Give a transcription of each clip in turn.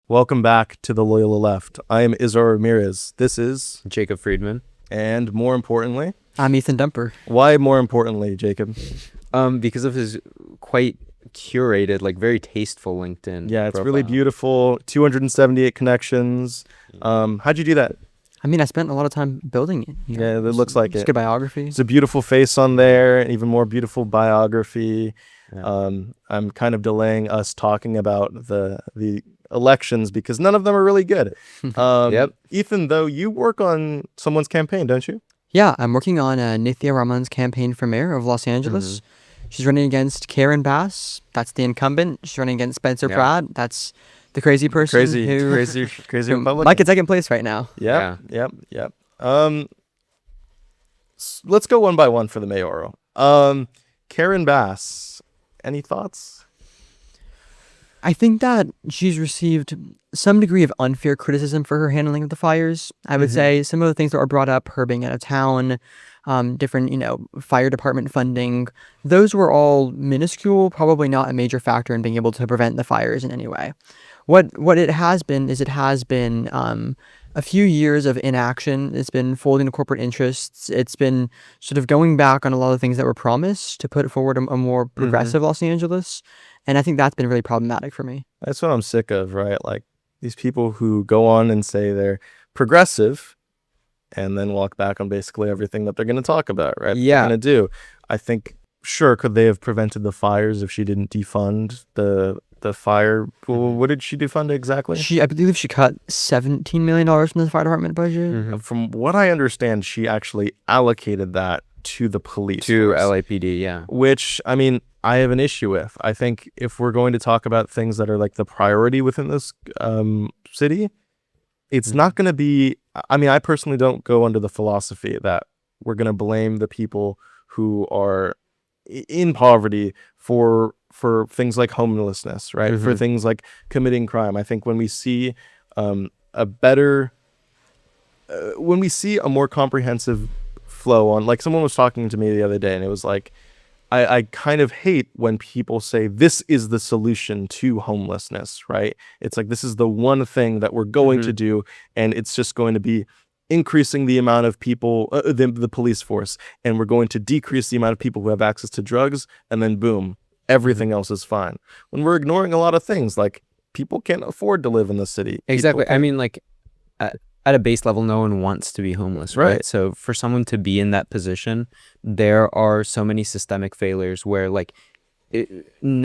Welcome back to the Loyola Left. I am Izar Ramirez. This is, Jacob Friedman. and more importantly, I'm Ethan Dumper. why more importantly, Jacob? Because of his quite curated, like very tasteful LinkedIn. Yeah, it's profile. really beautiful. 278 connections. How'd you do that? I mean, I spent a lot of time building it. Yeah, it looks like it's it. good biography. It's a beautiful face on there, an even more beautiful biography. Yeah. I'm kind of delaying us talking about the elections because none of them are really good. Yep. Ethan, though, you work on someone's campaign, don't you? Yeah, I'm working on Nithya Raman's campaign for mayor of Los Angeles. She's running against Karen Bass. That's the incumbent. She's running against Spencer Yeah. Pratt. That's the crazy person Crazy who Republican. like in second place right now. Yep. Let's go one by one for the mayoral. Karen Bass, any thoughts? I think that she's received some degree of unfair criticism for her handling of the fires. I would say some of the things that were brought up, her being out of town, different, fire department funding, those were all minuscule, probably not a major factor in being able to prevent the fires in any way. What it has been is a few years of inaction. It's been folding to corporate interests. It's been sort of going back on a lot of things that were promised to put forward a more progressive Los Angeles. And I think that's been really problematic for me. That's what I'm sick of, right? Like these people who go on and say they're progressive and then walk back on basically everything that they're going to talk about, right? Yeah. They're going to do. I think, sure, could they have prevented the fires if she didn't defund the fire? Well, what did she defund exactly? I believe she cut $17 million from the fire department budget. From what I understand, she actually allocated that to the police. To force. LAPD, yeah. Which, I mean, I have an issue with. I think if we're going to talk about things that are like the priority within this city, it's not going to be, I mean, I personally don't go under the philosophy that we're going to blame the people who are in poverty for things like homelessness, right? For things like committing crime. I think when we see when we see a more comprehensive flow on, like someone was talking to me the other day and it was like, I kind of hate when people say this is the solution to homelessness, right? It's like, this is the one thing that we're going to do, and it's just going to be increasing the amount of people, the police force, and we're going to decrease the amount of people who have access to drugs, and then boom, everything else is fine. When we're ignoring a lot of things, like people can't afford to live in the city. Exactly. I mean, like, at a base level, no one wants to be homeless, right? So for someone to be in that position, there are so many systemic failures where, the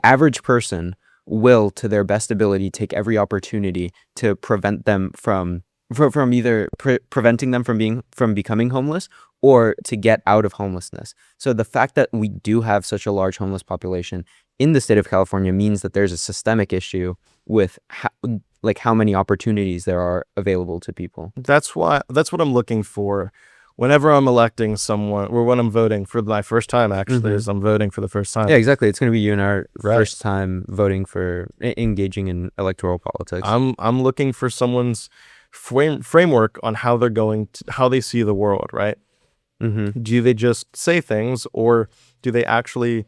average person will, to their best ability, take every opportunity to prevent them from either preventing them from becoming homeless or to get out of homelessness. So the fact that we do have such a large homeless population in the state of California means that there's a systemic issue with how many opportunities there are available to people. That's what I'm looking for whenever I'm electing someone, or when I'm voting for my first time, actually, as I'm voting for the first time. Yeah, exactly. It's going to be you and our first time voting for engaging in electoral politics. I'm looking for someone's framework on how how they see the world, right? Do they just say things, or do they actually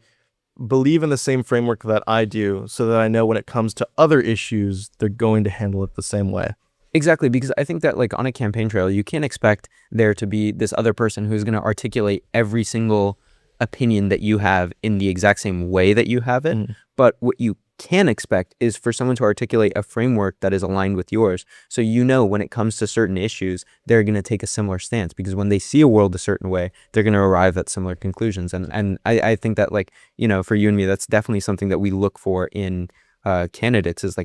believe in the same framework that I do, so that I know when it comes to other issues, they're going to handle it the same way? Exactly, because I think that on a campaign trail, you can't expect there to be this other person who's going to articulate every single opinion that you have in the exact same way that you have it. But what you can expect is for someone to articulate a framework that is aligned with yours. So when it comes to certain issues, they're going to take a similar stance, because when they see a world a certain way, they're going to arrive at similar conclusions. And I think that for you and me, that's definitely something that we look for in candidates, is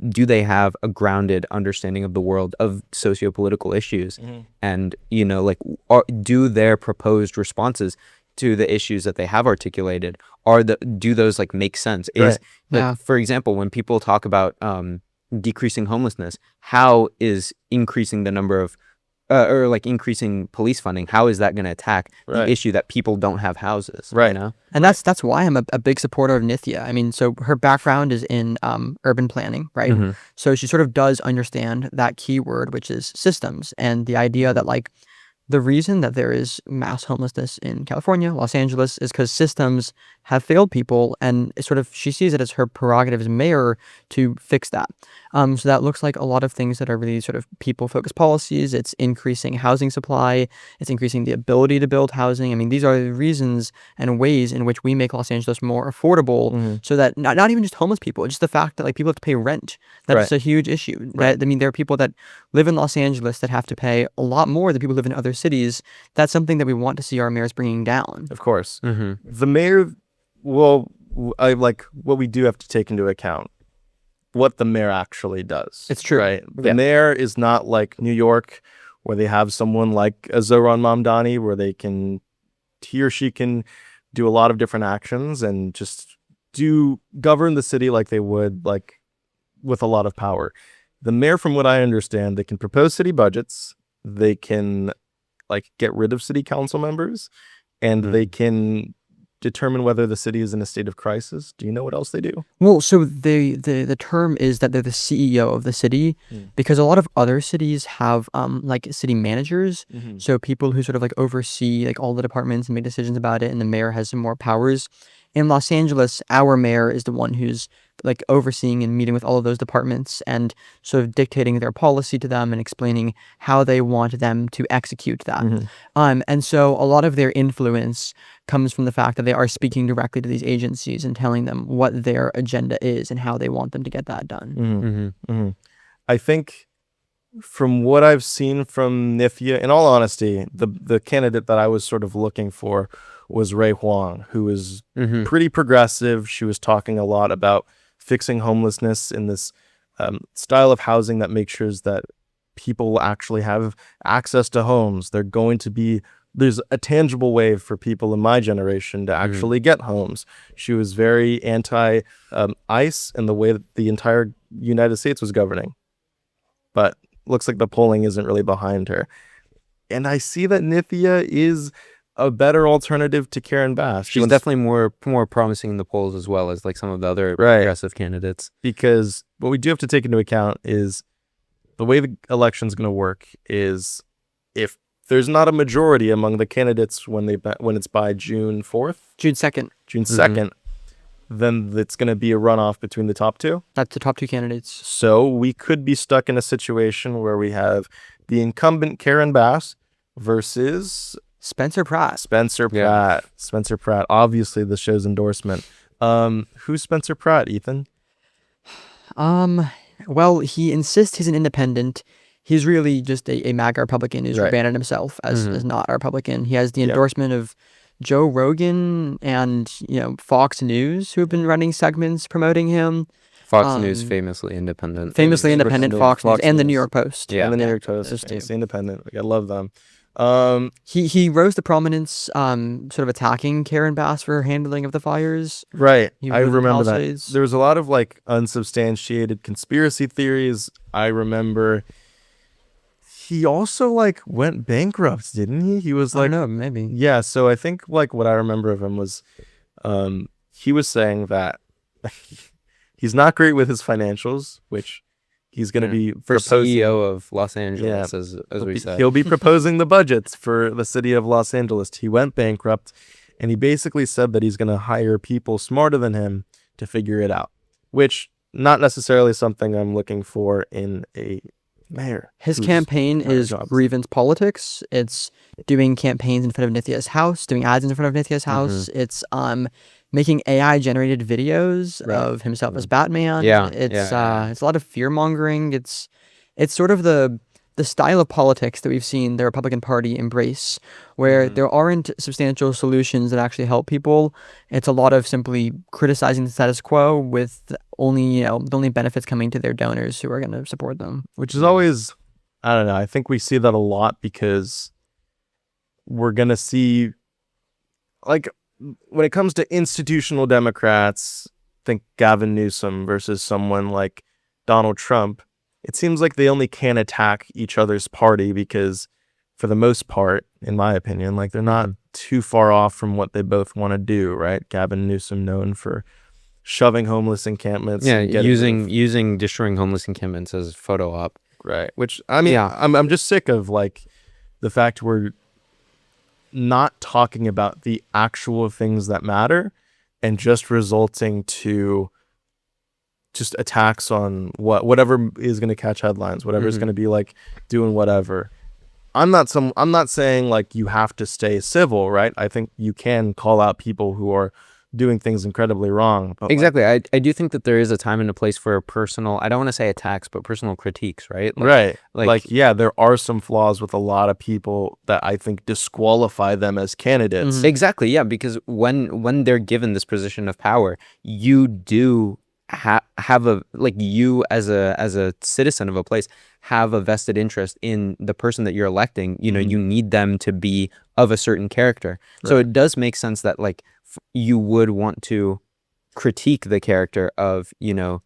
do they have a grounded understanding of the world, of socio-political issues, and do their proposed responses to the issues that they have articulated, do those make sense? For example, when people talk about decreasing homelessness, how is increasing the number of increasing police funding, how is that going to attack the issue that people don't have houses? And that's why I'm a big supporter of Nithya. I mean, so her background is in urban planning, right? So she sort of does understand that keyword, which is systems, and the idea that the reason that there is mass homelessness in California, Los Angeles, is because systems have failed people, and it's sort of she sees it as her prerogative as mayor to fix that. So that looks like a lot of things that are really sort of people-focused policies. It's increasing housing supply. It's increasing the ability to build housing. I mean, these are the reasons and ways in which we make Los Angeles more affordable, so that not even just homeless people, just the fact that like people have to pay rent. That's Right. a huge issue. Right. I mean, there are people that live in Los Angeles that have to pay a lot more than people who live in other cities. That's something that we want to see our mayors bringing down. Of course. Mm-hmm. The mayor, well, I like what we do have to take into account what the mayor actually does. It's true. Right? The Yeah. mayor is not like New York, where they have someone like a Zohran Mamdani, where he or she can do a lot of different actions and just govern the city like they would, like with a lot of power. The mayor, from what I understand, they can propose city budgets, they can like get rid of city council members, and they can determine whether the city is in a state of crisis. Do you know what else they do? Well, so the term is that they're the CEO of the city, because a lot of other cities have like city managers, so people who sort of like oversee like all the departments and make decisions about it, and the mayor has some more powers. In Los Angeles, our mayor is the one who's like overseeing and meeting with all of those departments and sort of dictating their policy to them and explaining how they want them to execute that. And so a lot of their influence comes from the fact that they are speaking directly to these agencies and telling them what their agenda is and how they want them to get that done. I think from what I've seen from Nifia, in all honesty, the candidate that I was sort of looking for was Ray Huang, who is pretty progressive. She was talking a lot about fixing homelessness in this style of housing that makes sure that people actually have access to homes. There's a tangible way for people in my generation to actually get homes. She was very anti ICE and the way that the entire United States was governing. But looks like the polling isn't really behind her. And I see that Nithya is a better alternative to Karen Bass. She's definitely more promising in the polls as well as like some of the other Right. progressive candidates. Because what we do have to take into account is the way the election's going to work is if there's not a majority among the candidates when it's by June 4th, June 2nd, June 2nd, then it's going to be a runoff between the top two. that's the top two candidates. So we could be stuck in a situation where we have the incumbent Karen Bass versus Spencer Pratt. Spencer Pratt. Spencer Pratt, obviously the show's endorsement. Who's Spencer Pratt, Ethan? Well, he insists he's an independent. He's really just a MAGA Republican who's Right. abandoned himself as not a Republican. He has the endorsement of Joe Rogan and Fox News, who have been running segments promoting him. Fox News famously independent. Famously independent Fox News and the New York Post. Yeah. And the New York Post. those two. It's independent. Like, I love them. He rose to prominence, sort of attacking Karen Bass for her handling of the fires. Right. He I was in remember that. Palisades. There was a lot of like unsubstantiated conspiracy theories. I remember he also like went bankrupt, didn't he? He was I like, don't know, maybe. yeah. So I think like what I remember of him was, he was saying that he's not great with his financials, which he's going to be First proposing. CEO of Los Angeles, as we said. He'll be proposing the budgets for the city of Los Angeles. He went bankrupt, and he basically said that he's going to hire people smarter than him to figure it out, which not necessarily something I'm looking for in a mayor. His who's campaign trying to is jobs. grievance politics. It's doing campaigns in front of Nithya's house, doing ads in front of Nithya's house. It's making AI generated videos of himself as Batman. Yeah, It's yeah. it's a lot of fear mongering. It's sort of the style of politics that we've seen the Republican Party embrace, where there aren't substantial solutions that actually help people. It's a lot of simply criticizing the status quo with only the only benefits coming to their donors who are going to support them. Which is always, I don't know, I think we see that a lot because we're going to see, like, when it comes to institutional Democrats, think Gavin Newsom versus someone like Donald Trump, it seems like they only can attack each other's party because, for the most part, in my opinion, like they're not too far off from what they both want to do, right? Gavin Newsom known for shoving homeless encampments. Yeah, and getting rid of- using destroying homeless encampments as photo op. Right. Which, I mean, Yeah. I'm just sick of like the fact we're not talking about the actual things that matter and just resulting to just attacks on whatever is going to catch headlines, whatever is going to be like doing whatever. I'm not saying like you have to stay civil, right? I think you can call out people who are doing things incredibly wrong. But Exactly. I do think that there is a time and a place for personal, I don't want to say attacks, but personal critiques, right? right. like- Like, yeah, there are some flaws with a lot of people that I think disqualify them as candidates. Exactly. Yeah. Because when they're given this position of power, you do have a, like, you as a citizen of a place have a vested interest in the person that you're electing. You know, you need them to be of a certain character. So it does make sense that like you would want to critique the character of, you know,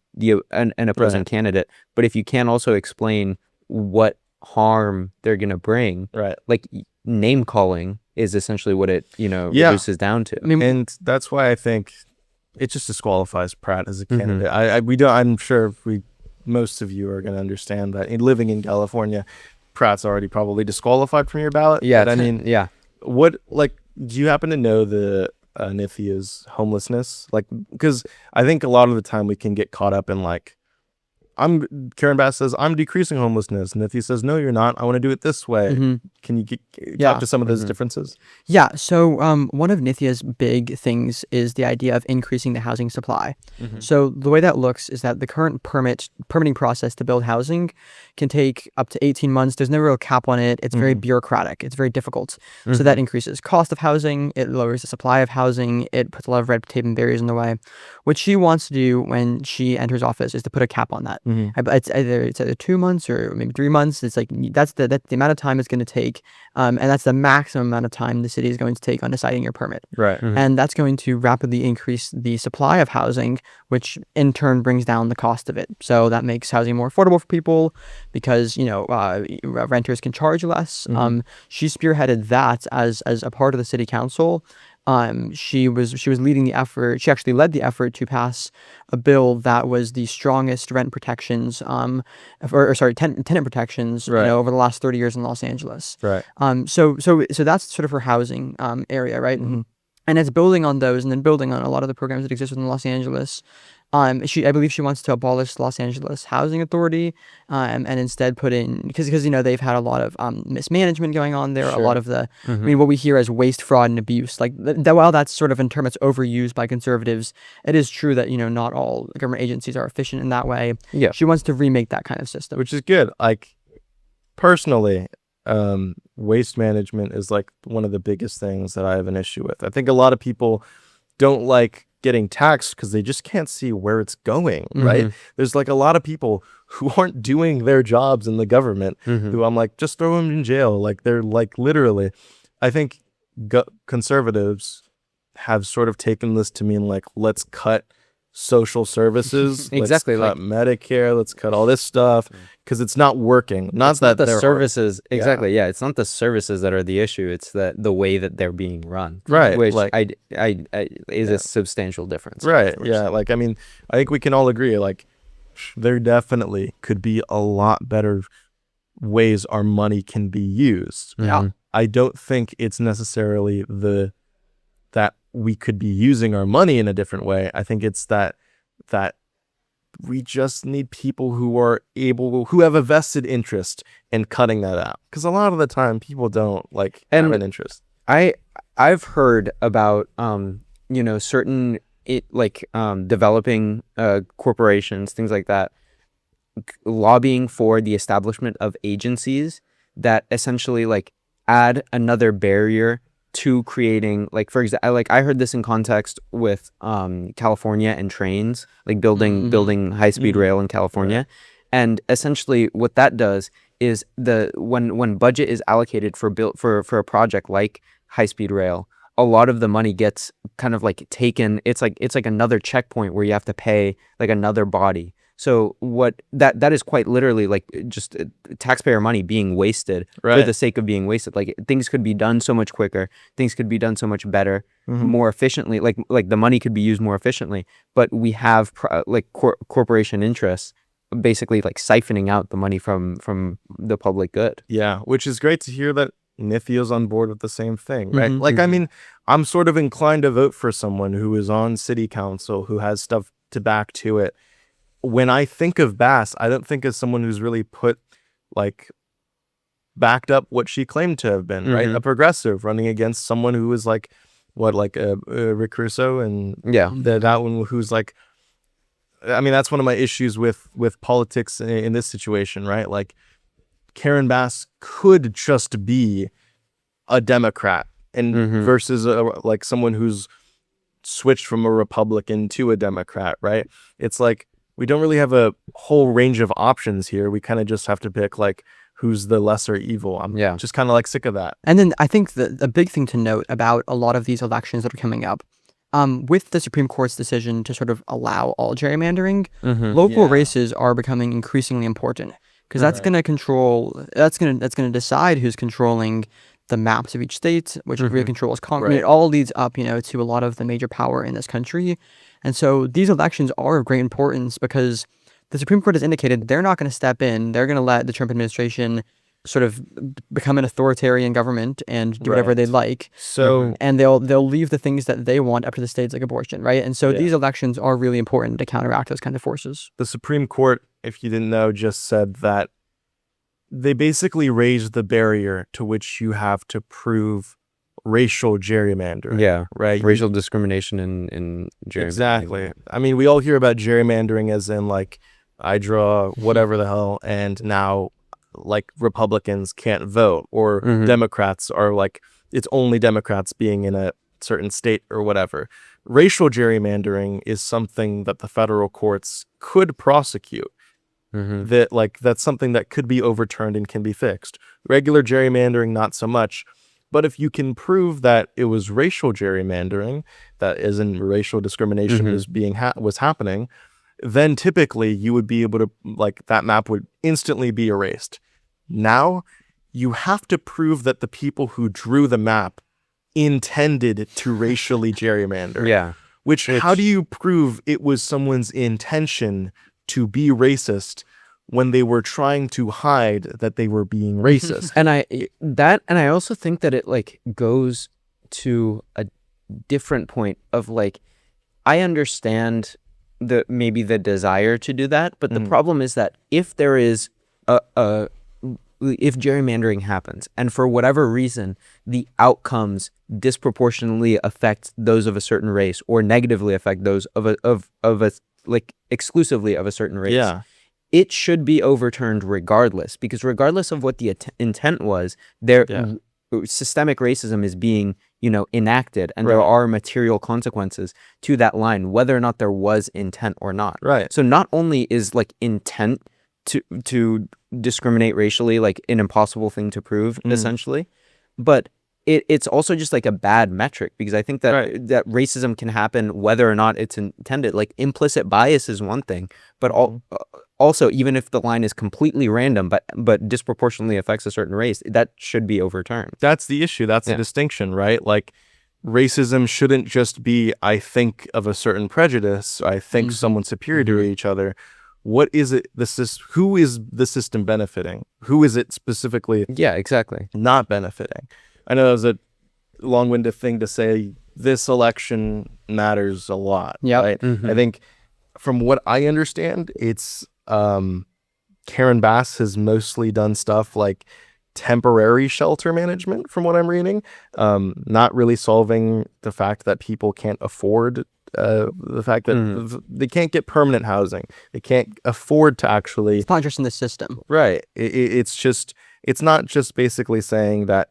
an opposing candidate. But if you can also explain what harm they're going to bring, Right. like name calling is essentially what it, you know, Yeah. reduces down to. I mean, And that's why I think it just disqualifies Pratt as a candidate. We don't. I'm sure most of you are going to understand that living in California, Pratt's already probably disqualified from your ballot. Yeah. But I mean, yeah. what, like, do you happen to know the Nithia's homelessness? Like, because I think a lot of the time we can get caught up in like, Karen Bass says, I'm decreasing homelessness. Nithya says, no, you're not. I want to do it this way. Can you Yeah. talk to some of those differences? Yeah, so one of Nithya's big things is the idea of increasing the housing supply. So the way that looks is that the current permitting process to build housing can take up to 18 months. There's no real cap on it. It's very bureaucratic. It's very difficult. So that increases cost of housing. It lowers the supply of housing. It puts a lot of red tape and barriers in the way. What she wants to do when she enters office is to put a cap on that. It's either 2 months or maybe 3 months. It's like that's the amount of time it's going to take, and that's the maximum amount of time the city is going to take on deciding your permit. Right. And that's going to rapidly increase the supply of housing, which in turn brings down the cost of it. So that makes housing more affordable for people because, you know, renters can charge less. She spearheaded that as a part of the city council. She was leading the effort. She actually led the effort to pass a bill that was the strongest rent protections, tenant protections, you know, over the last 30 years in Los Angeles. Right. So that's sort of her housing area, right? And it's building on those, and then building on a lot of the programs that exist within Los Angeles. I believe she wants to abolish Los Angeles Housing Authority, and instead put in, because you know they've had a lot of mismanagement going on there. A lot of the, I mean, what we hear as waste, fraud, and abuse. Like while that's sort of in term it's overused by conservatives, it is true that, you know, not all government agencies are efficient in that way. Yeah. She wants to remake that kind of system. Which is good. Like, personally, waste management is like one of the biggest things that I have an issue with. I think a lot of people don't like getting taxed because they just can't see where it's going, right? There's like a lot of people who aren't doing their jobs in the government who I'm like, just throw them in jail. Like, they're like, literally, I think conservatives have sort of taken this to mean like, let's cut social services, Exactly, let's cut Medicare, let's cut all this stuff because it's not working. Not It's that not the there services, exactly. Yeah, it's not the services that are the issue. It's the way that they're being run, Right, Which like- I is a substantial difference, right. of course. Yeah, like, I mean, I think we can all agree like there definitely could be a lot better ways our money can be used. Mhm. I don't think it's necessarily that we could be using our money in a different way. I think it's that we just need people who have a vested interest in cutting that out. Because a lot of the time people don't have an interest. I've heard about you know, certain developing corporations, things like that, lobbying for the establishment of agencies that essentially like add another barrier to creating, like, for example, like I heard this in context with California and trains, like building high-speed rail in California. And essentially what that does is when budget is allocated for a project like high-speed rail, a lot of the money gets kind of like taken. It's like another checkpoint where you have to pay like another body. So what that is quite literally like just taxpayer money being wasted for the sake of being wasted. Like, things could be done so much quicker. Things could be done so much better, more efficiently. Like the money could be used more efficiently. But we have corporation interests basically like siphoning out the money from the public good. Yeah, which is great to hear that Nithya's on board with the same thing, right? Mhm, Like, I mean, I'm sort of inclined to vote for someone who is on city council, who has stuff to back to it. When I think of Bass, I don't think of someone who's really put, like, backed up what she claimed to have been, right? A progressive running against someone who was like, what, like Rick Russo, and Yeah. that one who's like, I mean, that's one of my issues with politics in this situation, right? Like, Karen Bass could just be a Democrat, and versus like someone who's switched from a Republican to a Democrat, right? It's like we don't really have a whole range of options here. We kind of just have to pick like who's the lesser evil. I'm Yeah. just kind of like sick of that. And then I think the big thing to note about a lot of these elections that are coming up, with the Supreme Court's decision to sort of allow all gerrymandering, local Yeah. races are becoming increasingly important because that's going to control, that's going to decide who's controlling the maps of each state, which really controls Congress. Right. It all leads up, to a lot of the major power in this country. And so these elections are of great importance because the Supreme Court has indicated they're not going to step in. They're going to let the Trump administration sort of become an authoritarian government and do whatever they Right. like. So And they'll leave the things that they want up to the states, like abortion, right? And so these elections are really important to counteract those kind of forces. the Supreme Court, if you didn't know, just said that they basically raised the barrier to which you have to prove racial gerrymandering. Yeah. Right. Racial discrimination in gerrymandering. Exactly. I mean, we all hear about gerrymandering as in like I draw whatever the hell, and now like Republicans can't vote, or Democrats are like it's only Democrats being in a certain state or whatever. Racial gerrymandering is something that the federal courts could prosecute. That like that's something that could be overturned and can be fixed. Regular gerrymandering, not so much. But if you can prove that it was racial gerrymandering, that is in racial discrimination was happening, then typically you would be able to, like, that map would instantly be erased. Now you have to prove that the people who drew the map intended to racially gerrymander. Yeah. Which how do you prove it was someone's intention to be racist when they were trying to hide that they were being racist? And I also think that it like goes to a different point of like, I understand maybe the desire to do that, but the problem is that if there is if gerrymandering happens and for whatever reason the outcomes disproportionately affect those of a certain race or negatively affect those of a like exclusively of a certain race, Yeah. it should be overturned regardless, because regardless of what the intent was, systemic racism is being, enacted, and there are material consequences to that line, whether or not there was intent or not. Right. So not only is like intent to discriminate racially like an impossible thing to prove, essentially, but it's also just like a bad metric, because I think that that racism can happen whether or not it's intended. Like implicit bias is one thing, but also even if the line is completely random but disproportionately affects a certain race, that should be overturned. That's the issue. That's the distinction, right? Like racism shouldn't just be, I think of a certain prejudice, I think someone's superior to each other. What is it? Who is the system benefiting? Who is it specifically Yeah, exactly. not benefiting? I know that was a long-winded thing to say. This election matters a lot. Yep. Right? I think from what I understand, it's Karen Bass has mostly done stuff like temporary shelter management, from what I'm reading, not really solving the fact that people can't afford the fact that they can't get permanent housing. They can't afford to actually. It's not just in the system. Right. It's not just basically saying that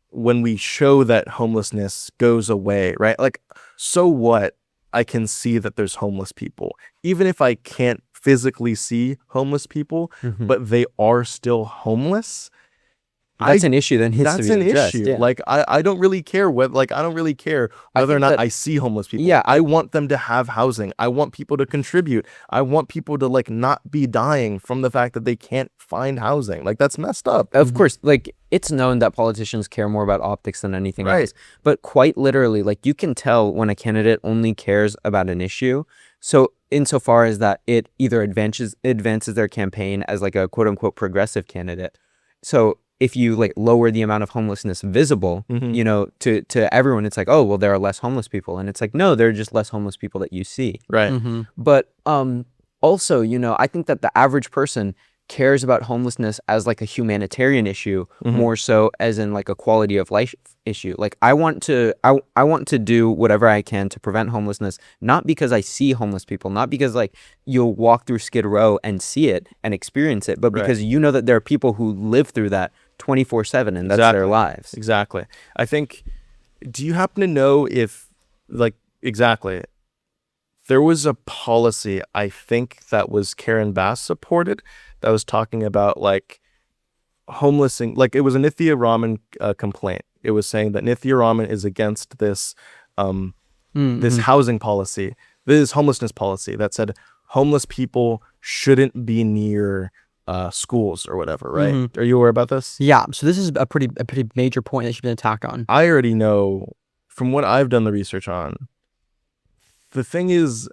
when we show that homelessness goes away, right? Like, so what? I can see that there's homeless people. Even if I can't physically see homeless people, but they are still homeless. That's an issue that needs to That's be an addressed. issue. Yeah. Like, I don't really care whether or think not that- I see homeless people. Yeah, I want them to have housing. I want people to contribute. I want people to like not be dying from the fact that they can't find housing. Like, that's messed up. Of course, like it's known that politicians care more about optics than anything Right. else. But quite literally, like you can tell when a candidate only cares about an issue. So insofar as that it either advances their campaign as like a quote unquote progressive candidate. So if you like lower the amount of homelessness visible, Mhm. you know, to everyone, it's like, oh, well, there are less homeless people. And it's like, no, there are just less homeless people that you see. Right. Mm-hmm. But also, you know, I think that the average person cares about homelessness as like a humanitarian issue more so as in like a quality of life issue. Like I want to do whatever I can to prevent homelessness, not because I see homeless people, not because like you'll walk through Skid Row and see it and experience it, but Right. because you know that there are people who live through that 24/7 and that's Exactly. their lives. Exactly. I think, do you happen to know if, like, exactly, there was a policy, I think, that was Karen Bass supported, that was talking about, like, homelessing, like, it was a Nithya Raman complaint. It was saying that Nithya Raman is against this, this housing policy, this homelessness policy that said homeless people shouldn't be near schools or whatever, right? Are you aware about this? Yeah. So this is a pretty major point that she's been attacked on. I already know from what I've done the research on. The thing is,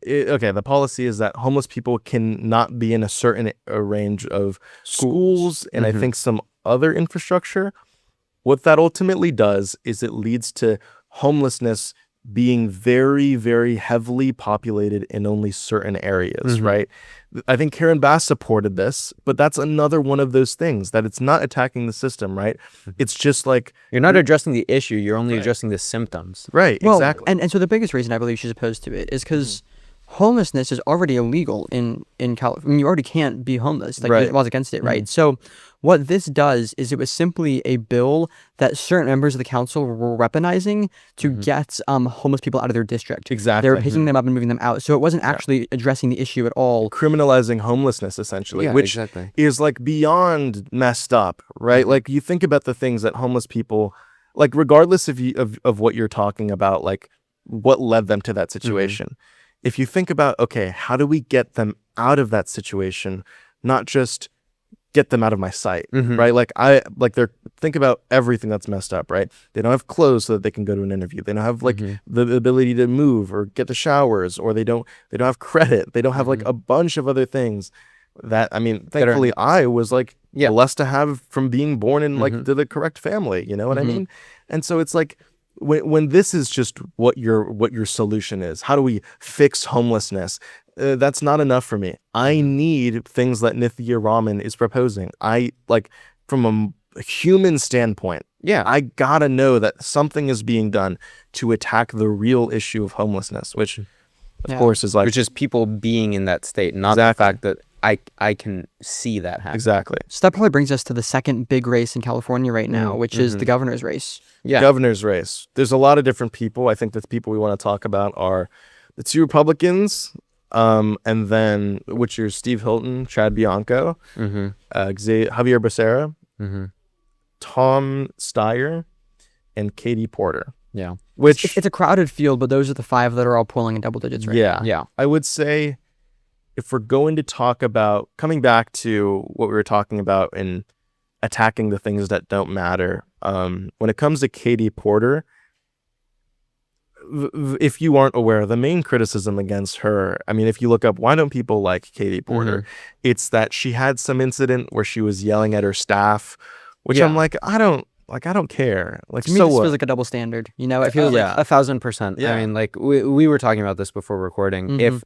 okay, the policy is that homeless people can not be in a certain range of schools and I think some other infrastructure. What that ultimately does is it leads to homelessness being very, very heavily populated in only certain areas, right? I think Karen Bass supported this, but that's another one of those things that it's not attacking the system, right? It's just like, You're not addressing the issue, you're only addressing the symptoms. right, Well, exactly. and so the biggest reason I believe she's opposed to it is because homelessness is already illegal in California. I mean, you already can't be homeless. Like Right. it was against it, right? So what this does is it was simply a bill that certain members of the council were weaponizing to get homeless people out of their district. Exactly. They were picking them up and moving them out. So it wasn't actually addressing the issue at all. Criminalizing homelessness, essentially, Yeah, which exactly. is like beyond messed up, right? Like you think about the things that homeless people, like regardless of what you're talking about, like what led them to that situation. If you think about, okay, how do we get them out of that situation, not just get them out of my sight, right? Think about everything that's messed up, right? They don't have clothes so that they can go to an interview. They don't have like the ability to move or get the showers, or they don't have credit. They don't have like a bunch of other things that, I mean, thankfully I was like blessed to have from being born in like the correct family, you know what I mean? And so it's like, when this is just what your solution is, how do we fix homelessness? That's not enough for me. I need things that Nithya Raman is proposing. I like, from a human standpoint, I gotta know that something is being done to attack the real issue of homelessness, which of course is like, Which is people being in that state, not the fact that I can see that happen. exactly. So that probably brings us to the second big race in California right now, which is the governor's race. Yeah. Governor's race. There's a lot of different people. I think the people we want to talk about are the two Republicans, and then which are Steve Hilton, Chad Bianco, Javier Becerra, Tom Steyer, and Katie Porter. Yeah. Which It's a crowded field, but those are the five that are all polling in double digits right now. Yeah. I would say, if we're going to talk about coming back to what we were talking about in attacking the things that don't matter, when it comes to Katie Porter, if you aren't aware, the main criticism against her, I mean, if you look up, why don't people like Katie Porter? It's that she had some incident where she was yelling at her staff, which I'm like, I don't care. Like, To me, so this what? feels like a double standard. You know, it feels like 1,000%. Yeah. I mean, like we were talking about this before recording. If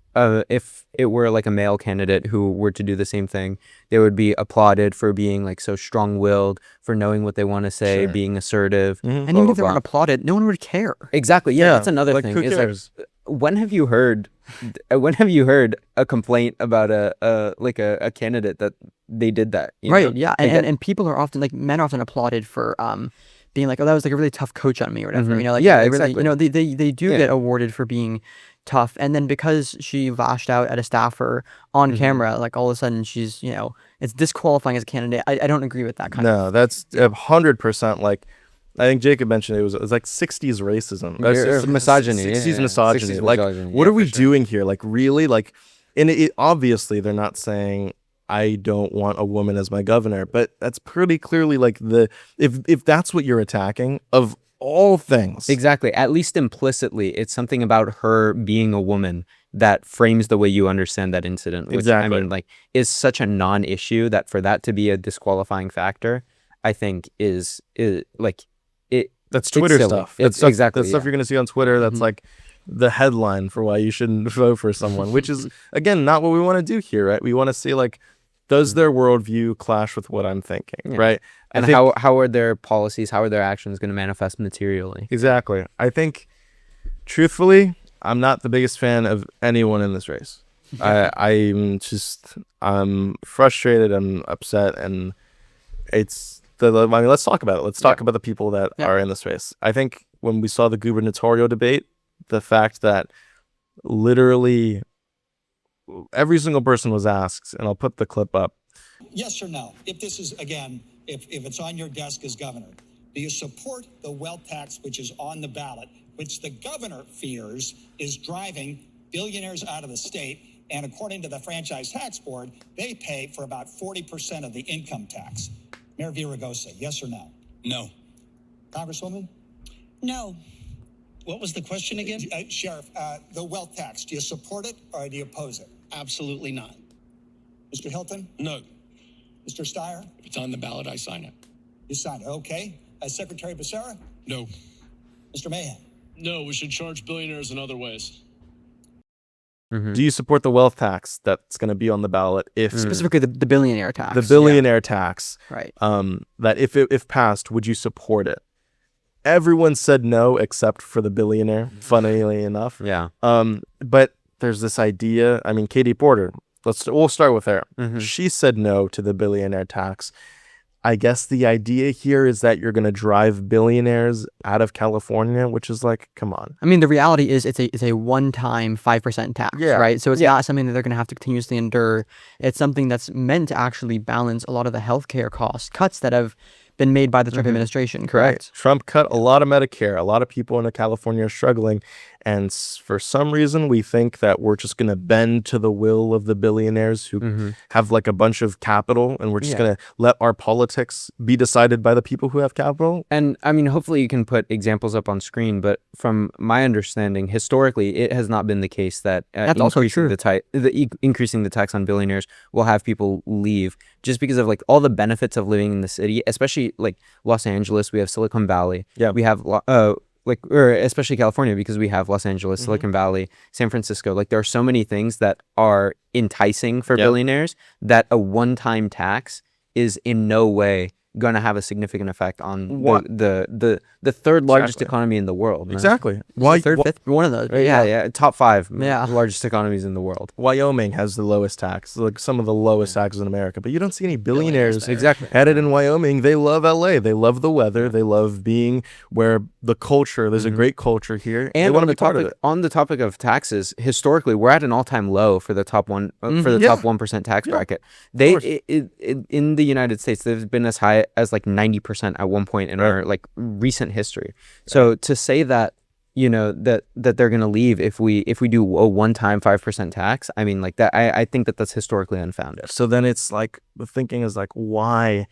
it were like a male candidate who were to do the same thing, they would be applauded for being like so strong-willed, for knowing what they want to say, being assertive. and even if they weren't applauded, no one would care. Exactly. Yeah, that's another like, thing. who Is cares? like, when have you heard a complaint about a candidate that they did that? You Right. know? Yeah. Like, And people are often like, men are often applauded for being like, oh, that was like a really tough coach on me or whatever. You know, like Yeah, they really, exactly. you know, they do get awarded for being tough. And then because she lashed out at a staffer on camera, like all of a sudden she's, you know, it's disqualifying as a candidate. I don't agree with that kind of. No, that's 100% like, I think Jacob mentioned it was like 60s racism. Or misogyny, 60s yeah. misogyny. 60s Like, misogyny, what yeah, are we for sure. doing here? Like, really? Like, and it obviously they're not saying I don't want a woman as my governor, but that's pretty clearly like if that's what you're attacking, of all things. Exactly. At least implicitly, it's something about her being a woman that frames the way you understand that incident. Which, Exactly. I mean, like, is such a non-issue that for that to be a disqualifying factor, I think is like it. That's It's Twitter silly. stuff. It's exactly, That's stuff yeah. you're gonna see on Twitter. That's Mhm. like the headline for why you shouldn't vote for someone, which is again not what we want to do here, right? We want to see like, does their worldview clash with what I'm thinking, Yeah. right? And how are their policies, how are their actions going to manifest materially? Exactly. I think, truthfully, I'm not the biggest fan of anyone in this race. I'm frustrated. I'm upset, and I mean, let's talk about it. Let's talk about the people that Yeah. are in this race. I think when we saw the gubernatorial debate, the fact that literally every single person was asked, and I'll put the clip up. Yes or no? If this is, again, if it's on your desk as governor, do you support the wealth tax which is on the ballot, which the governor fears is driving billionaires out of the state? And according to the Franchise Tax Board, they pay for about 40% of the income tax. Mayor Villaraigosa, yes or no? No. Congresswoman? No. What was the question again? Sheriff, the wealth tax, do you support it or do you oppose it? Absolutely not. Mr. Hilton? No. Mr. Steyer? If it's on the ballot, I sign it. You signed it. Okay. Secretary Becerra? No. Mr. Mahan? No, we should charge billionaires in other ways. Do you support the wealth tax that's going to be on the ballot if Specifically, the billionaire tax. the billionaire tax? Right. That if passed, would you support it? Everyone said no except for the billionaire. Funnily enough. Yeah. But there's this idea. I mean, Katie Porter. We'll start with her. She said no to the billionaire tax. I guess the idea here is that you're going to drive billionaires out of California, which is like, come on. I mean, the reality is it's a one-time 5% tax, Yeah. right? So it's not something that they're going to have to continuously endure. It's something that's meant to actually balance a lot of the healthcare cost cuts that have been made by the Trump administration, correct? Trump cut a lot of Medicare. A lot of people in California are struggling. And for some reason, we think that we're just going to bend to the will of the billionaires who have like a bunch of capital. And we're just going to let our politics be decided by the people who have capital. And I mean, hopefully you can put examples up on screen, but from my understanding, historically, it has not been the case that That's also true. Increasing the tax on billionaires will have people leave just because of like all the benefits of living in the city, especially like Los Angeles. We have Silicon Valley. Yeah. We have or especially California because we have Los Angeles, Silicon Valley, San Francisco. Like there are so many things that are enticing for billionaires that a one-time tax is in no way going to have a significant effect on the third largest economy in the world. man. Exactly. Third, fifth, one of those. Yeah, top five Yeah. largest economies in the world. Wyoming has the lowest tax, like some of the lowest taxes in America, but you don't see any billionaires Exactly. headed in Wyoming. They love LA. They love the weather. They love being where the culture, there's a great culture here. They And want on to the be part of topic it. on the topic of taxes, historically, we're at an all-time low for the top one top 1% tax bracket. In the United States, they've been as high as like 90% at one point in our like recent history. So to say that that they're gonna leave if we do a one-time 5% tax, I mean like that. I think that's historically unfounded. So then it's like, the thinking is like, why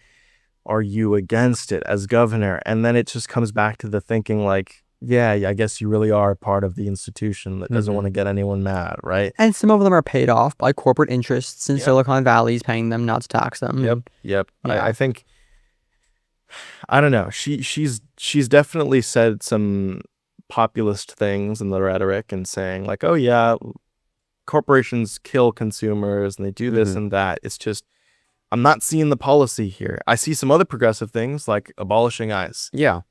are you against it as governor? And then it just comes back to the thinking like, yeah, I guess you really are part of the institution that doesn't want to get anyone mad, right? And some of them are paid off by corporate interests in Silicon Valley, paying them not to tax them. Yep. Yeah. I think, I don't know. She's definitely said some populist things in the rhetoric and saying like, oh yeah, corporations kill consumers and they do this and that. It's just, I'm not seeing the policy here. I see some other progressive things like abolishing ICE. Yeah,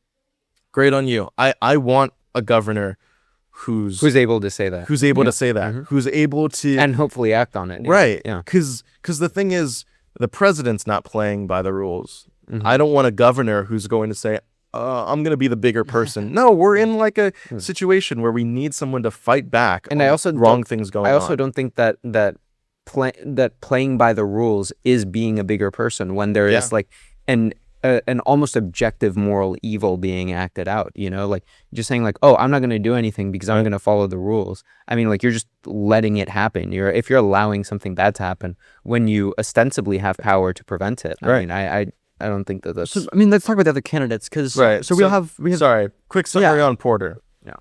Great on you. I want a governor who's able to say that, who's able to say that, who's able to and hopefully act on it. right. Yeah. Because the thing is, the president's not playing by the rules. I don't want a governor who's going to say, I'm going to be the bigger person. No, we're in like a situation where we need someone to fight back. And on I also wrong don't- things going on. I also don't think that playing by the rules is being a bigger person when there is like an almost objective moral evil being acted out, like just saying like, oh, I'm not going to do anything because I'm going to follow the rules. I mean, like you're just letting it happen. If you're allowing something bad to happen when you ostensibly have power to prevent it. I mean, I don't think that's... So, I mean, let's talk about the other candidates because Right. So we have Sorry, quick summary on Porter. Yeah.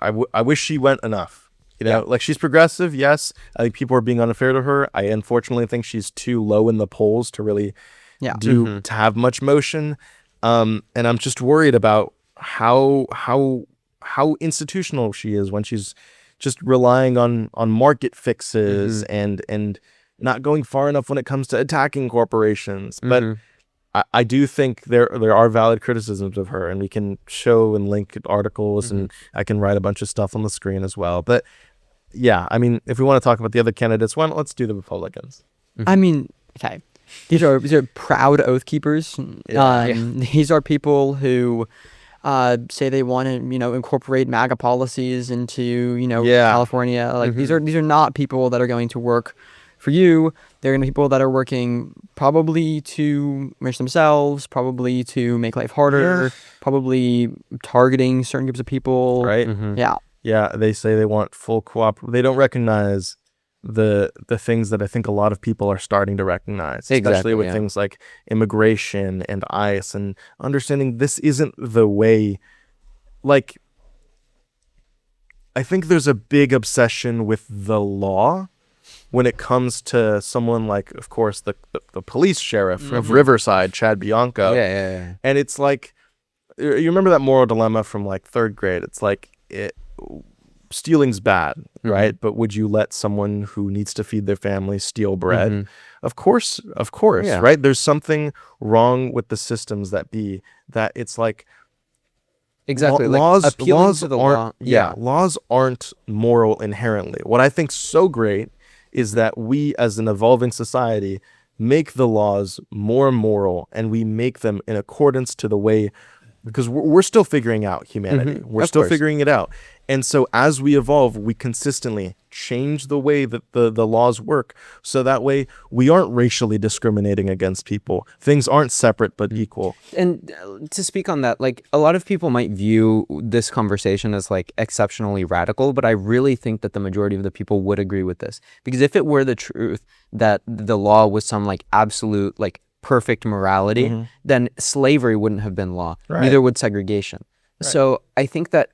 I wish she went enough. Like she's progressive, yes. I think people are being unfair to her. I unfortunately think she's too low in the polls to really Yeah. to have much motion. And I'm just worried about how institutional she is when she's just relying on market fixes and not going far enough when it comes to attacking corporations. But I do think there are valid criticisms of her, and we can show and link articles, and I can write a bunch of stuff on the screen as well. But yeah, I mean, if we want to talk about the other candidates, let's do the Republicans. I mean, okay, these are proud oath keepers. These are people who say they want to incorporate MAGA policies into California. Like these are not people that are going to work for you. They're going to be people that are working probably to enrich themselves, probably to make life harder, probably targeting certain groups of people. Right? Yeah, they say they want full cooperation. They don't recognize the things that I think a lot of people are starting to recognize, especially with things like immigration and ICE, and understanding this isn't the way. Like, I think there's a big obsession with the law when it comes to someone like, of course, the police sheriff of Riverside, Chad Bianco. Yeah. And it's like, you remember that moral dilemma from like 3rd grade? It's like, stealing's bad, right? But would you let someone who needs to feed their family steal bread? Of course, right? There's something wrong with the systems that it's like, Exactly. laws to the aren't law. laws aren't moral inherently. What I think's so great is that we as an evolving society make the laws more moral, and we make them in accordance to the way, because we're still figuring out humanity. We're still figuring it out. And so as we evolve, we consistently change the way that the laws work, so that way we aren't racially discriminating against people. Things aren't separate but equal. And to speak on that, like, a lot of people might view this conversation as like exceptionally radical, but I really think that the majority of the people would agree with this. Because if it were the truth that the law was some like absolute like perfect morality, then slavery wouldn't have been law. Right. Neither would segregation. So I think that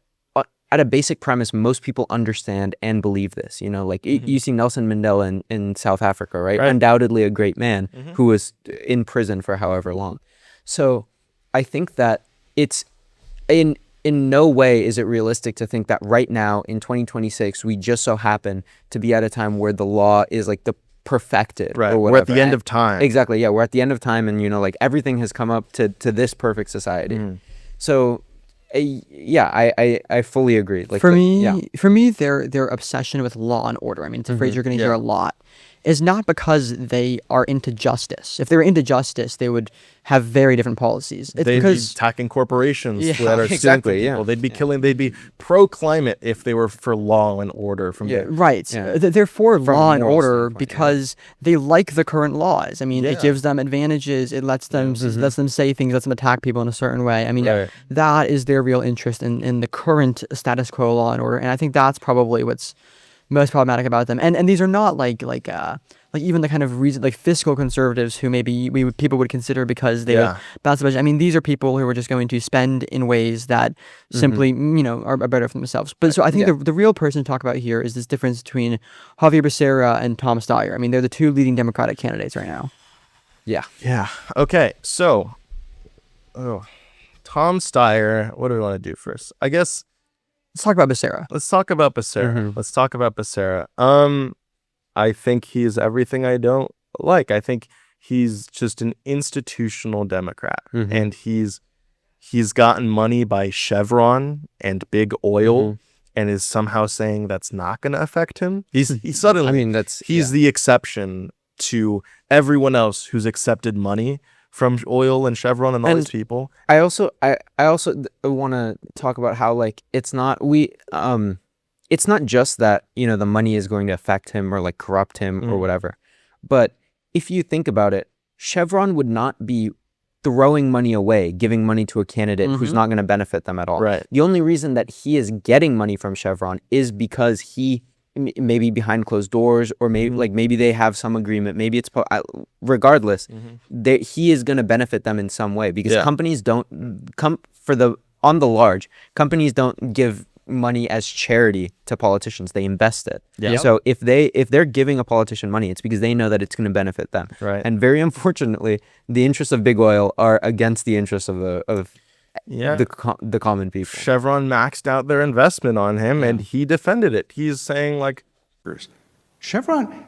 at a basic premise, most people understand and believe this. Like you see Nelson Mandela in South Africa, right? Undoubtedly a great man who was in prison for however long. So I think that it's in no way is it realistic to think that right now in 2026 we just so happen to be at a time where the law is like the perfected, Right. or whatever. We're at the end of time. Exactly. Yeah, we're at the end of time, and like everything has come up to this perfect society. So I fully agree. Like For me, their obsession with law and order, I mean, it's a phrase you're going to hear a lot, is not because they are into justice. If they were into justice, they would have very different policies. It's They'd because be attacking corporations that are exactly, stealing people. They'd be killing. They'd be pro-climate if they were for law and order. right, they're for law and moral order standpoint, because they like the current laws. I mean, it gives them advantages. It lets them say things, lets them attack people in a certain way. I mean, that is their real interest in the current status quo law and order, and I think that's probably what's most problematic about them. And these are not like even the kind of reason, like fiscal conservatives who maybe people would consider because they would balance the budget. I mean, these are people who are just going to spend in ways that simply are better for themselves. But so I think the real person to talk about here is this difference between Javier Becerra and Tom Steyer. I mean, they're the two leading Democratic candidates right now. Yeah. Okay. So, Tom Steyer. What do we want to do first? I guess Let's talk about Becerra. let's talk about Becerra. I think he's everything I don't like. I think he's just an institutional Democrat, and he's gotten money by Chevron and big oil, and is somehow saying that's not going to affect him. He's suddenly. I mean, he's the exception to everyone else who's accepted money from oil and Chevron and all these people. I also want to talk about how like it's not just that the money is going to affect him or like corrupt him or whatever, but if you think about it, Chevron would not be throwing money away, giving money to a candidate who's not going to benefit them at all. Right. The only reason that he is getting money from Chevron is because he maybe behind closed doors, or maybe they have some agreement, maybe it's regardless, he is going to benefit them in some way, because companies don't companies don't give money as charity to politicians. They invest it. Yeah. So if they're giving a politician money, it's because they know that it's going to benefit them. Right. And very unfortunately, the interests of big oil are against the interests of Yeah. the common people. Chevron maxed out their investment on him, and he defended it. He's saying like, Chevron,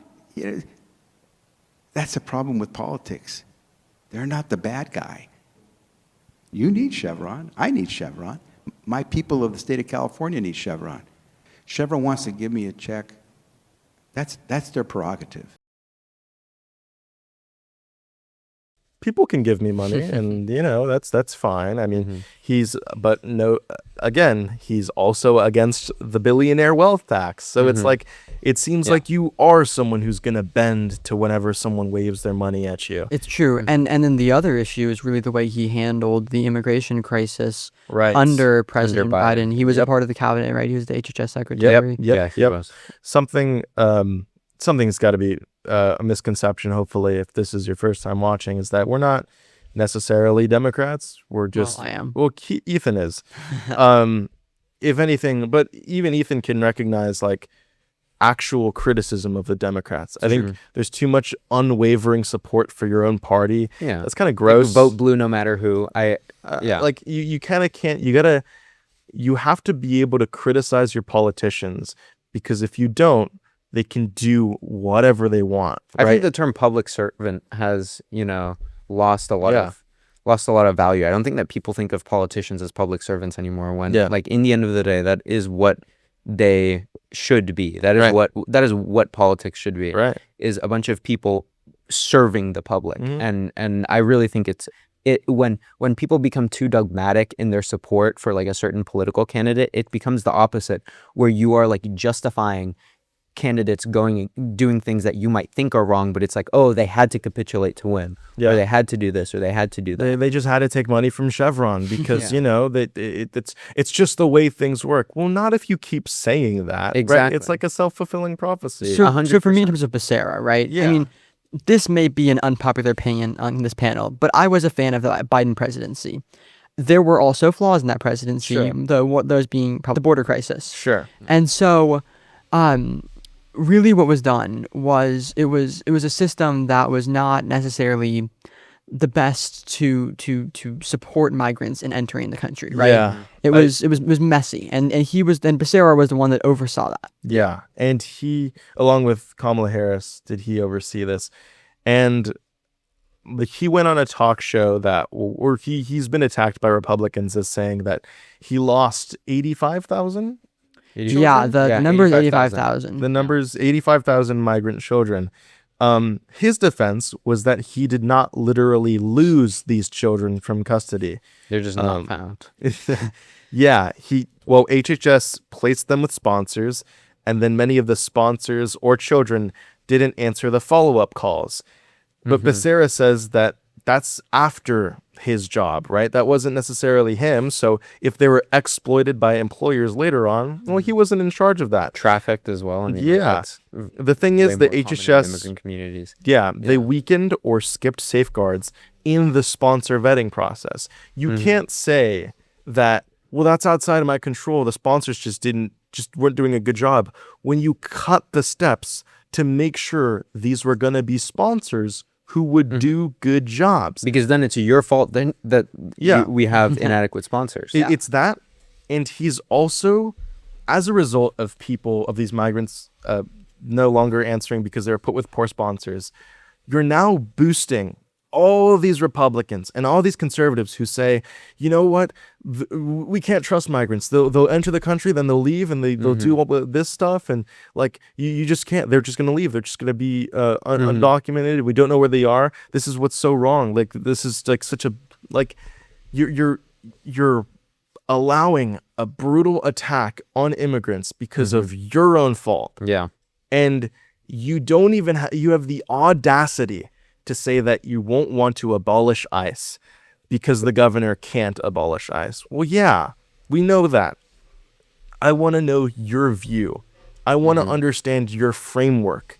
that's the problem with politics. They're not the bad guy. You need Chevron. I need Chevron. My people of the state of California need Chevron. Chevron wants to give me a check. That's their prerogative. people can give me money, and that's fine. I mean, again, he's also against the billionaire wealth tax. So it's like, it seems like you are someone who's going to bend to whenever someone waves their money at you. It's true. And then the other issue is really the way he handled the immigration crisis Right. under President Biden. Biden. He was a part of the cabinet, right? He was the HHS secretary. Yep. he was. Something's got to be a misconception, hopefully, if this is your first time watching, is that we're not necessarily Democrats. We're just, I am. well, Ethan is. If anything, but even Ethan can recognize like actual criticism of the Democrats. I think there's too much unwavering support for your own party. Yeah. That's kind of gross. Vote blue no matter who. Like you kind of can't, you have to be able to criticize your politicians, because if you don't, they can do whatever they want. I right? think the term public servant has, lost a lot of value. I don't think that people think of politicians as public servants anymore, when like in the end of the day, that is what they should be. That is what politics should be. Right. Is a bunch of people serving the public. And I really think when people become too dogmatic in their support for like a certain political candidate, it becomes the opposite, where you are like justifying candidates doing things that you might think are wrong, but it's like, oh, they had to capitulate to win, or they had to do this, or they had to do that. They just had to take money from Chevron because it's just the way things work. Well, not if you keep saying that. Exactly. Right? It's like a self-fulfilling prophecy. So for me, in terms of Becerra, right? Yeah. I mean, this may be an unpopular opinion on this panel, but I was a fan of the Biden presidency. There were also flaws in that presidency, those being probably the border crisis. Sure. And so, really what was done was it was a system that was not necessarily the best to support migrants in entering the country, right? Yeah. It was messy, and Becerra was the one that oversaw that. Yeah, and he, along with Kamala Harris, did he oversee this? And he went on a talk show or he's been attacked by Republicans as saying that he lost 85,000. Yeah, the number is 85,000. The number is 85,000 migrant children. His defense was that he did not literally lose these children from custody. They're just not found. Yeah, HHS placed them with sponsors, and then many of the sponsors or children didn't answer the follow-up calls. But Becerra says that that's after his job, right? That wasn't necessarily him. So if they were exploited by employers later on, well, he wasn't in charge of that. Trafficked as well. I mean, The thing is, the HHS, immigrant communities. they weakened or skipped safeguards in the sponsor vetting process. You can't say that, well, that's outside of my control. The sponsors just weren't doing a good job. When you cut the steps to make sure these were going to be sponsors who would do good jobs. Because then it's your fault then that we have inadequate sponsors. It's that. And he's also, as a result of these migrants no longer answering because they were put with poor sponsors, you're now boosting all of these Republicans and all these conservatives who say, you know what, we can't trust migrants. They'll enter the country, then they'll leave, and they'll do all this stuff, and like you just can't. They're just gonna leave. They're just gonna be undocumented. We don't know where they are. This is what's so wrong. Like this is like such a you're allowing a brutal attack on immigrants because of your own fault. Yeah, and you don't even you have the audacity to say that you won't want to abolish ICE because the governor can't abolish ICE. Well, yeah, we know that. I want to know your view. I want to understand your framework.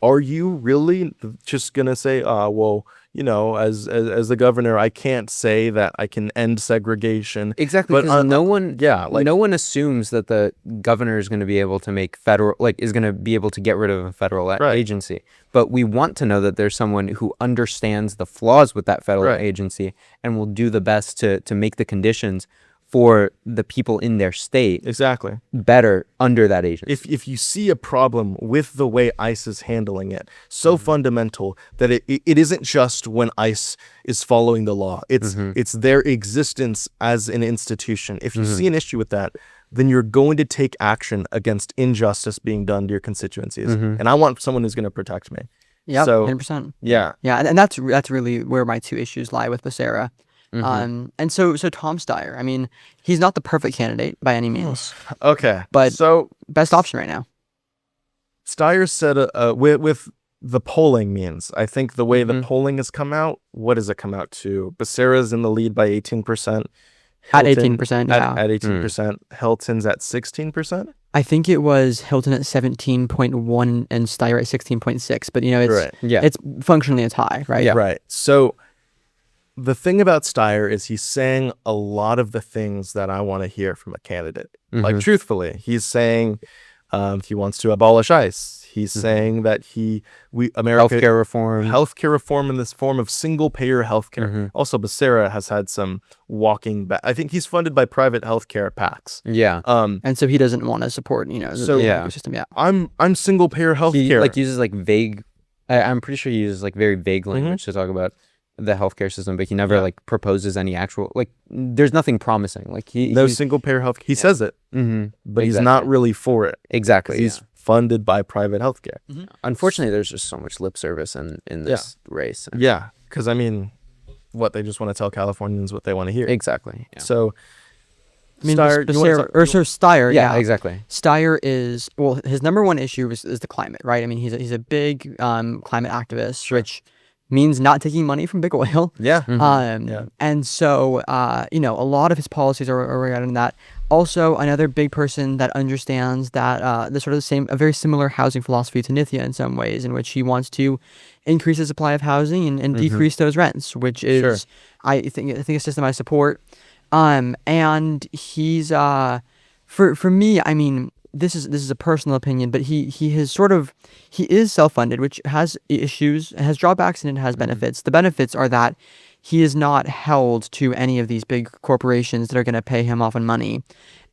Are you really just going to say, well, as the governor, I can't say that I can end segregation. Exactly, But because no one, yeah, like no one assumes that the governor is going to be able to make federal, like, is going to be able to get rid of a federal Right. agency. But we want to know that there's someone who understands the flaws with that federal Right. agency and will do the best to make the conditions for the people in their state exactly. better under that agency. If you see a problem with the way ICE is handling it, so fundamental that it isn't just when ICE is following the law. It's their existence as an institution. If you see an issue with that, then you're going to take action against injustice being done to your constituencies. And I want someone who's going to protect me. Yeah, So 100%. yeah, Yeah, and that's really where my two issues lie with Becerra. And so Tom Steyer, I mean, he's not the perfect candidate by any means, okay. But- so best option right now. Steyer said with the polling means, I think the way the polling has come out, what does it come out to? Becerra's in the lead by 18%. At Hilton 18%, yeah. At 18%. Hilton's at 16%. I think it was Hilton at 17.1 and Steyer at 16.6, but it's Right. Yeah. it's functionally it's high, right? Yeah. Right. So the thing about Steyer is he's saying a lot of the things that I want to hear from a candidate. Like truthfully, he's saying he wants to abolish ICE. He's saying that America Healthcare reform. healthcare reform in this form of single payer healthcare. Also, Becerra has had some walking back. I think he's funded by private healthcare PACs. Yeah. And so he doesn't want to support, So- the Yeah. system. Yeah. I'm single payer He healthcare. like uses like vague. I'm pretty sure he uses like very vague language to talk about the healthcare system, but he never like proposes any actual like. There's nothing promising. Like no single payer health. He says it, but he's not really for it. exactly. He's funded by private healthcare. Unfortunately, there's just so much lip service in this race. Yeah, because I mean, they just want to tell Californians what they want to hear. Exactly. Yeah. So, I mean, Steyer, you wanna Becerra, talk- or so Steyer, yeah. Exactly. Steyer is, well, his number one issue is the climate, right? I mean, he's a big climate activist, which means not taking money from big oil. yeah, Yeah. And so, a lot of his policies are regarding that. Also, another big person that understands that the sort of the same, a very similar housing philosophy to Nithya in some ways, in which he wants to increase the supply of housing and decrease those rents, which is, I think a system I support. And he's for me, I mean, this is a personal opinion, but he is self-funded, which has issues, has drawbacks, and it has benefits. The benefits are that he is not held to any of these big corporations that are going to pay him off in money.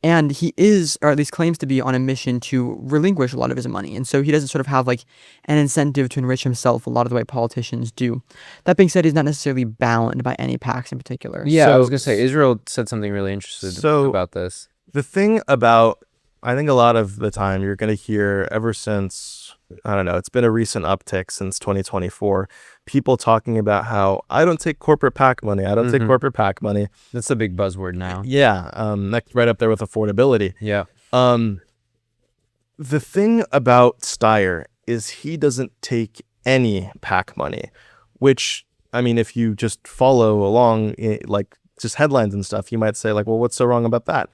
And he is, or at least claims to be, on a mission to relinquish a lot of his money. And so he doesn't sort of have like an incentive to enrich himself a lot of the way politicians do. That being said, he's not necessarily bound by any PACs in particular. Yeah, I So- was gonna say Israel said something really interesting about this. the thing about, I think a lot of the time you're going to hear ever since, I don't know, it's been a recent uptick since 2024, people talking about how I don't take corporate PAC money. I don't take corporate PAC money. That's a big buzzword now. Yeah, that's right up there with affordability. Yeah. The thing about Steyer is he doesn't take any PAC money, which, I mean, if you just follow along, like just headlines and stuff, you might say like, well, what's so wrong about that?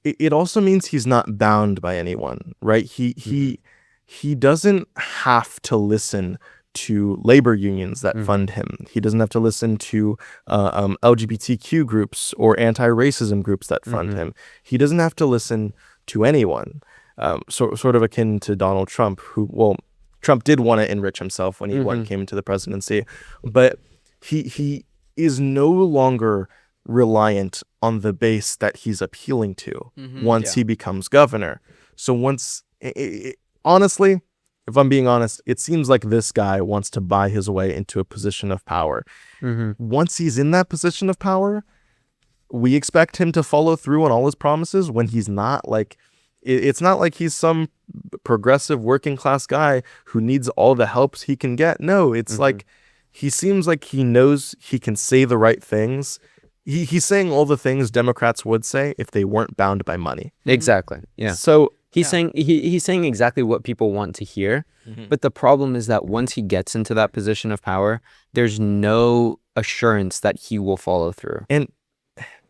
It also means he's not bound by anyone, right? He doesn't have to listen to labor unions that fund him. He doesn't have to listen to LGBTQ groups or anti-racism groups that fund him. He doesn't have to listen to anyone. Sort of akin to Donald Trump, Trump did want to enrich himself when he came into the presidency, but he is no longer reliant on the base that he's appealing to once he becomes governor. So honestly, if I'm being honest, it seems like this guy wants to buy his way into a position of power. Once he's in that position of power, we expect him to follow through on all his promises when he's not like, it's not like he's some progressive working class guy who needs all the helps he can get. No, it's like he seems like he knows he can say the right things. He's saying all the things Democrats would say if they weren't bound by money. Exactly. Yeah. So He's saying he's saying exactly what people want to hear, but the problem is that once he gets into that position of power, there's no assurance that he will follow through. and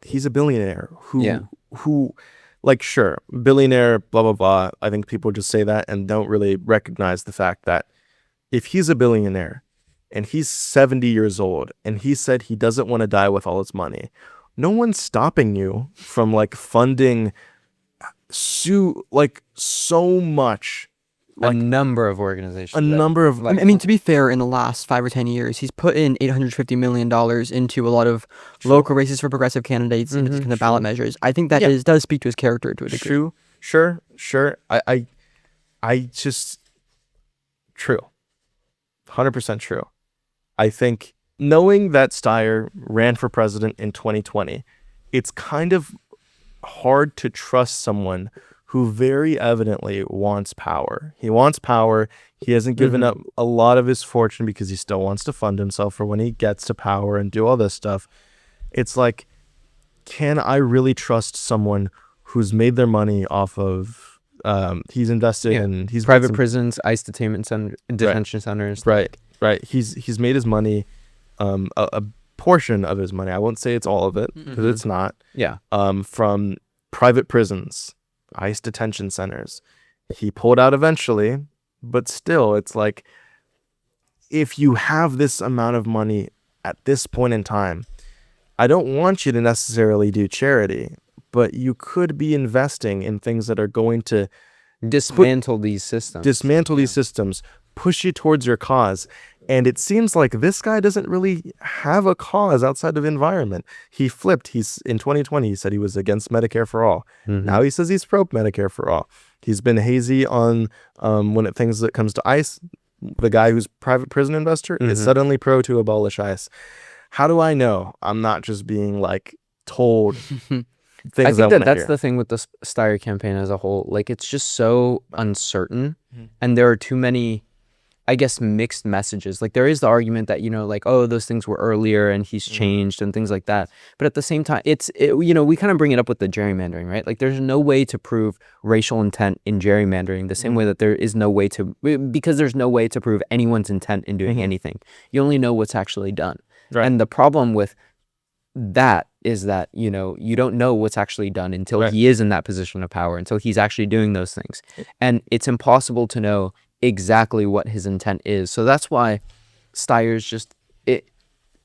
he's a billionaire who like, sure, billionaire, blah, blah, blah. I think people just say that and don't really recognize the fact that if he's a billionaire, and he's 70 years old, and he said he doesn't want to die with all his money. No one's stopping you from like funding so much, a number of organizations. a number of I mean, to be fair, in the last 5 or 10 years, he's put in $850 million into a lot of local races for progressive candidates and kind of ballot measures. I think that does speak to his character to a degree. Sure. I just true, 100% true. I think knowing that Steyer ran for president in 2020, it's kind of hard to trust someone who very evidently wants power. He wants power. He hasn't given up a lot of his fortune because he still wants to fund himself for when he gets to power and do all this stuff. It's like, can I really trust someone who's made their money off of, he's invested in, he's private prisons, ICE detention centers. Right. He's made his money, a portion of his money. I won't say it's all of it because it's not. Yeah. From private prisons, ICE detention centers. He pulled out eventually, but still, it's like, if you have this amount of money at this point in time, I don't want you to necessarily do charity, but you could be investing in things that are going to Dismantle these systems. Push you towards your cause. And it seems like this guy doesn't really have a cause outside of environment. He flipped. In 2020, he said he was against Medicare for all. Now he says he's pro Medicare for all. He's been hazy on when it comes to ICE. The guy who's private prison investor is suddenly pro to abolish ICE. How do I know? I'm not just being like told things. I think that's the thing with the Steyer campaign as a whole. Like, it's just so uncertain, and there are too many, I guess, mixed messages. Like, there is the argument that, like, oh, those things were earlier and he's changed and things like that. But at the same time, we kind of bring it up with the gerrymandering, right? Like, there's no way to prove racial intent in gerrymandering the same way that there is no way because there's no way to prove anyone's intent in doing anything. You only know what's actually done. Right. And the problem with that is that, you don't know what's actually done until he is in that position of power, until he's actually doing those things. And it's impossible to know exactly what his intent is. So that's why Steyer's just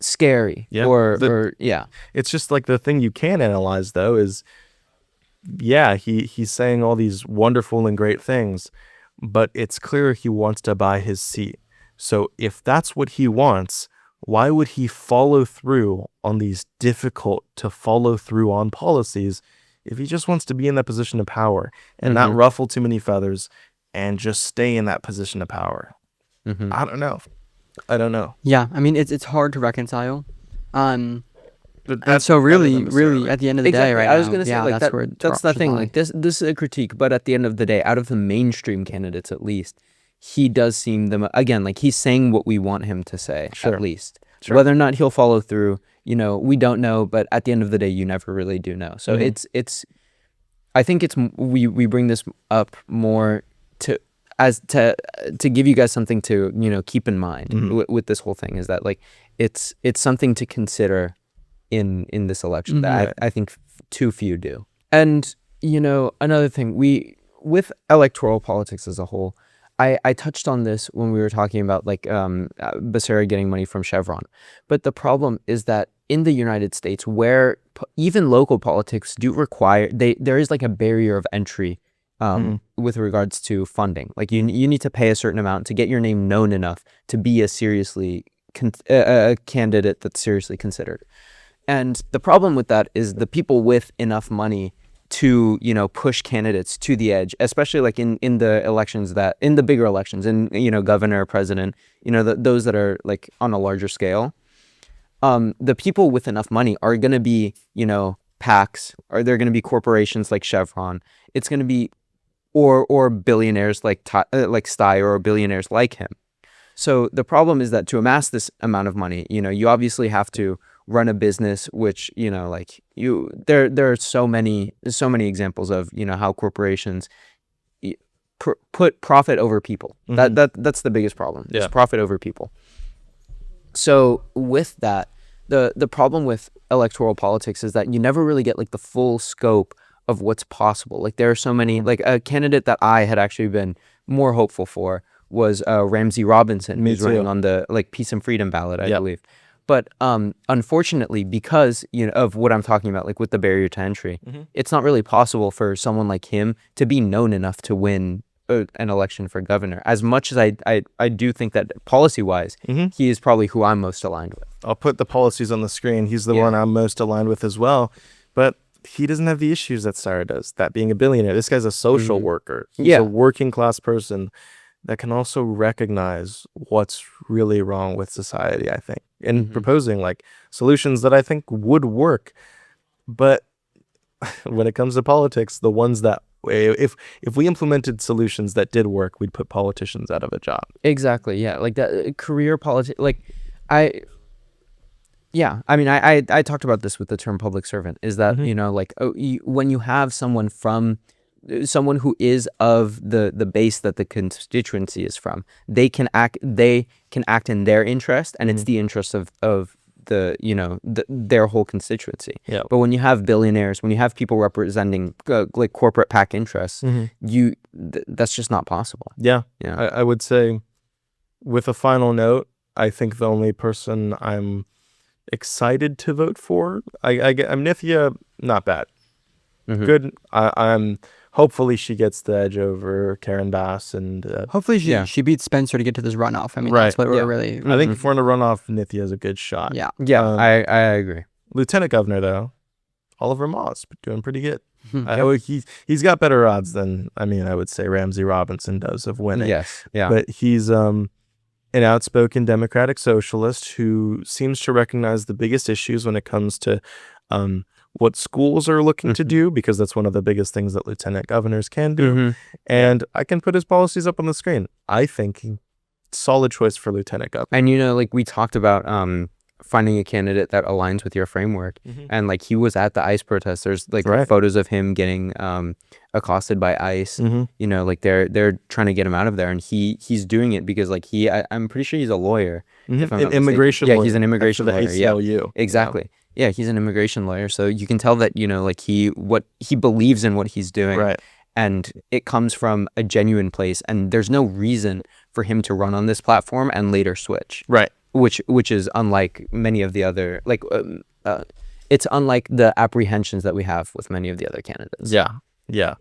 scary. It's just like, the thing you can analyze though is, he's saying all these wonderful and great things, but it's clear he wants to buy his seat. So if that's what he wants, why would he follow through on these difficult to follow through on policies if he just wants to be in that position of power and not ruffle too many feathers and just stay in that position of power? I don't know. Yeah, I mean, it's hard to reconcile. And so really, at the end of the day, right I was now, going to say, that's the thing. Like, this is a critique, but at the end of the day, out of the mainstream candidates, at least, he does seem again, like, he's saying what we want him to say, at least. Whether or not he'll follow through, we don't know, but at the end of the day, you never really do know. So I think we bring this up more to give you guys something to, keep in mind with this whole thing, is that, like, it's something to consider in this election that I think too few do. And, another thing, with electoral politics as a whole, I touched on this when we were talking about, like, Becerra getting money from Chevron. But the problem is that in the United States, where even local politics do require, there is like a barrier of entry with regards to funding. Like, you need to pay a certain amount to get your name known enough to be a candidate that's seriously considered. And the problem with that is the people with enough money to, push candidates to the edge, especially like in the elections in the bigger elections, in, governor, president, those that are like on a larger scale. The people with enough money are going to be, PACs, or they're going to be corporations like Chevron. It's going to be, or billionaires like Steyer, or billionaires like him. So the problem is that to amass this amount of money, you obviously have to run a business, which, there are so many examples of, how corporations put profit over people. That's the biggest problem. Is profit over people. So with that, the problem with electoral politics is that you never really get, like, the full scope of what's possible. Like, there are so many, like, a candidate that I had actually been more hopeful for was Ramsey Robinson, Me who's running too. on the like Peace and Freedom ballot, I Yep. believe. But unfortunately, because of what I'm talking about, like with the barrier to entry, it's not really possible for someone like him to be known enough to win an election for governor. As much as I do think that policy-wise, he is probably who I'm most aligned with. I'll put the policies on the screen. He's the Yeah. one I'm most aligned with as well. But he doesn't have the issues that Sarah does, that being a billionaire. This guy's a social worker. He's Yeah. a working class person that can also recognize what's really wrong with society, I think, and proposing like solutions that I think would work. But when it comes to politics, the ones that if we implemented solutions that did work, we'd put politicians out of a job. Exactly. Yeah. Like that career politics. Like I mean, I talked about this with the term public servant is that, like when you have someone who is of the base that the constituency is from, they can act in their interest, and it's the interest of the their whole constituency. Yeah. But when you have billionaires, when you have people representing like corporate PAC interests, that's just not possible. Yeah. Yeah. I would say with a final note, I think the only person I'm excited to vote for, I'm Nithya, not bad. Good. I'm hopefully she gets the edge over Karen Bass, and Hopefully Yeah. she beats Spencer to get to this runoff. I mean, Right. that's what we're Yeah. really. I think if we're in a runoff, Nithya has a good shot. Yeah. Yeah, Um, I agree. Lieutenant Governor though, Oliver Moss doing pretty good. He's got better odds than I would say Ramsey Robinson does of winning. Yes. Yeah. But he's an outspoken democratic socialist who seems to recognize the biggest issues when it comes to what schools are looking to do, because that's one of the biggest things that lieutenant governors can do. And I can put his policies up on the screen. I think solid choice for lieutenant governor. And like we talked about finding a candidate that aligns with your framework, and like he was at the ICE protest. There's like Right. photos of him getting accosted by ICE. Like they're trying to get him out of there, and he's doing it because like I'm pretty sure he's a lawyer. If I'm An not immigration mistaken. lawyer. Yeah, he's an immigration for the lawyer. Yeah, ACLU. exactly. Yeah, he's an immigration lawyer, so you can tell that like he believes in what he's doing, Right. and it comes from a genuine place, and there's no reason for him to run on this platform and later switch, Right. which is unlike many of the other it's unlike the apprehensions that we have with many of the other candidates. Yeah. Yeah.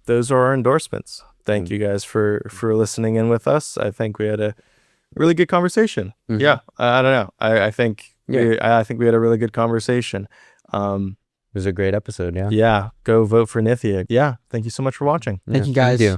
Those are our endorsements. Thank you guys for listening in with us. I think we had a really good conversation. Yeah. I don't know. I think I think we had a really good conversation. It was a great episode. Yeah. Yeah. Go vote for Nithya. Yeah. Thank you so much for watching. Thank you guys. Thank you.